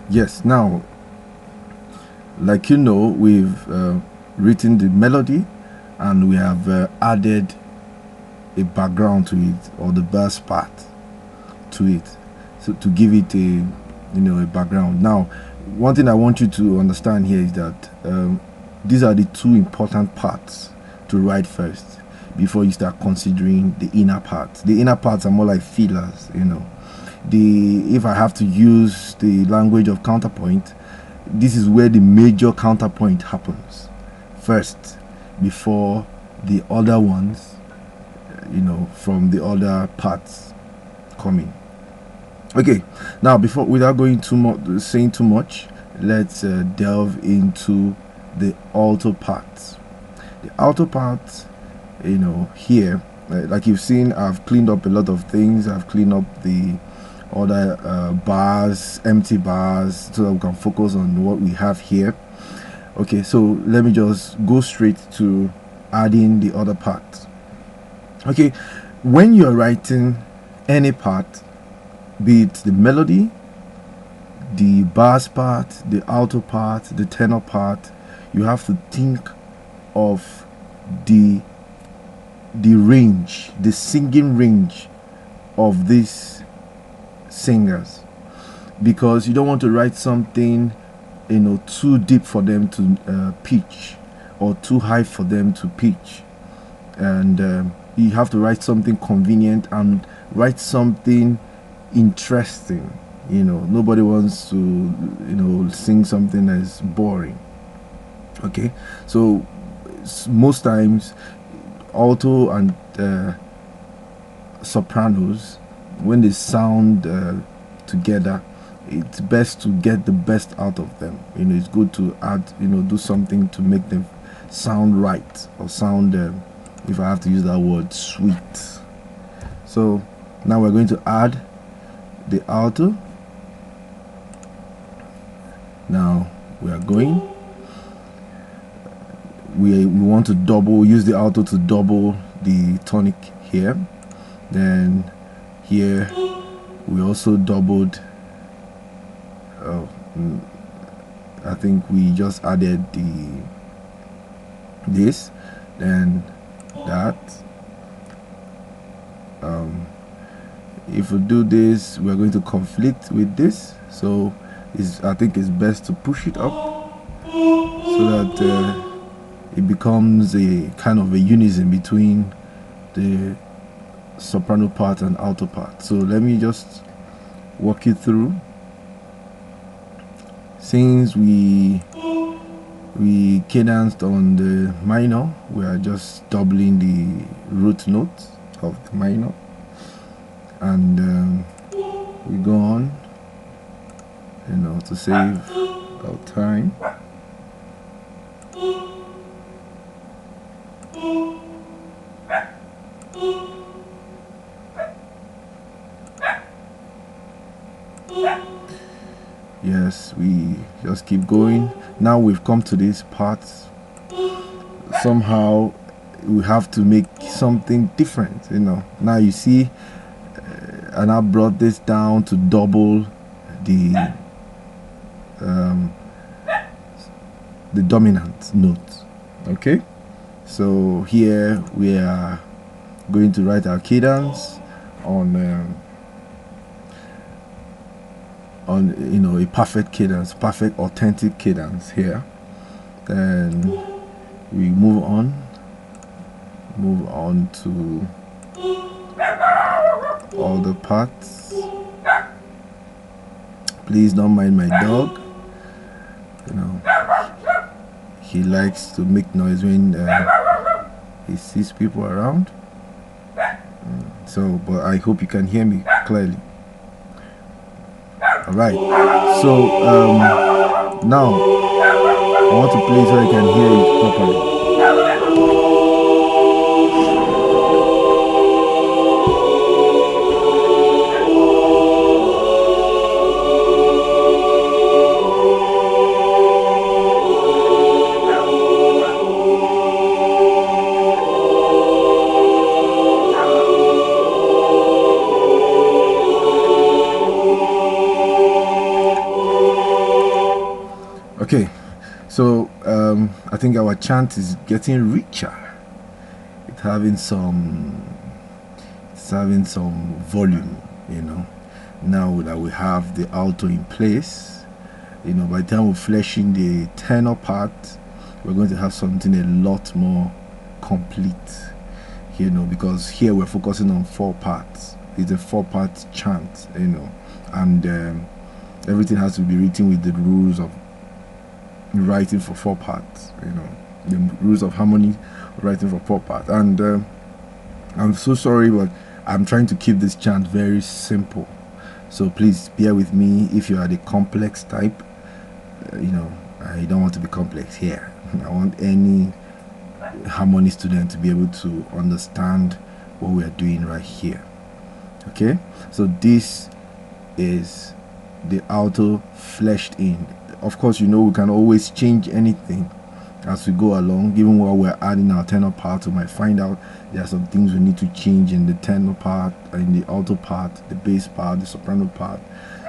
Yes, now, like we've written the melody, and we have added a background to it, or the bass part to it, so to give it a background. Now, one thing I want you to understand here is that these are the two important parts to write first before you start considering the inner parts. The inner parts are more like fillers. If I have to use the language of counterpoint, this is where the major counterpoint happens first before the other ones, from the other parts coming. Okay, now, without going too much, saying too much, let's delve into the alto parts. The alto parts, here, like you've seen, I've cleaned up a lot of things. I've cleaned up the other bars, empty bars, so that we can focus on what we have here. Okay, so let me just go straight to adding the other parts. Okay, when you're writing any part, be it the melody, the bass part, the alto part, the tenor part, you have to think of the range, the singing range of these singers, because you don't want to write something too deep for them to pitch, or too high for them to pitch. And you have to write something convenient and write something interesting. Nobody wants to sing something that's boring. Okay, so most times alto and sopranos, when they sound together, it's best to get the best out of them. It's good to add, do something to make them sound right, or sound, if I have to use that word, sweet. So now we're going to add the alto. Now we are going, we want to use the alto to double the tonic here. Then here we also doubled, I think we just added this, then that. If we do this, we're going to conflict with this, so I think it's best to push it up, so that it becomes a kind of a unison between the soprano part and alto part. So let me just walk you through. Since we cadenced on the minor, we are just doubling the root note of the minor, and we go on, to save our time. Yes, we just keep going. Now we've come to this part. Somehow we have to make something different. Now you see, and I brought this down to double the dominant note. Okay, so here we are going to write our cadence on a perfect cadence, perfect authentic cadence here. Then we move on to all the parts. Please don't mind my dog. He likes to make noise when he sees people around. But I hope you can hear me clearly. Alright, so now I want to play so I can hear it properly. Okay, so I think our chant is getting richer. It's having some volume, you know. Now that we have the alto in place, you know, by the time we flesh in the tenor part, we're going to have something a lot more complete, you know, because here we're focusing on 4 parts. It's a 4-part chant, you know, and everything has to be written with the rules of writing for 4 parts, you know, the rules of harmony writing for 4 parts. And I'm so sorry, but I'm trying to keep this chant very simple, so please bear with me. If you are the complex type, you know, I don't want to be complex here. I want any harmony student to be able to understand what we are doing right here. Okay, so this is the alto fleshed in. Of course, you know, we can always change anything as we go along. Given what we're adding our tenor part, we might find out there are some things we need to change in the tenor part, in the alto part, the bass part, the soprano part.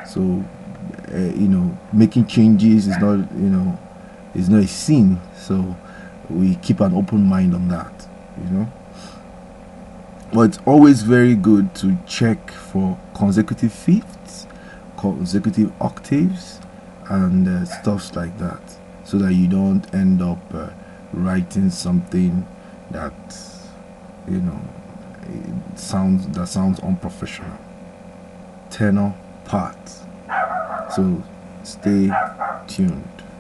So you know, making changes is not, you know, is not a sin, so we keep an open mind on that, you know. But it's always very good to check for consecutive fifths, consecutive octaves, and stuff like that, so that you don't end up writing something that, you know, sounds unprofessional. Tenor part. So stay tuned.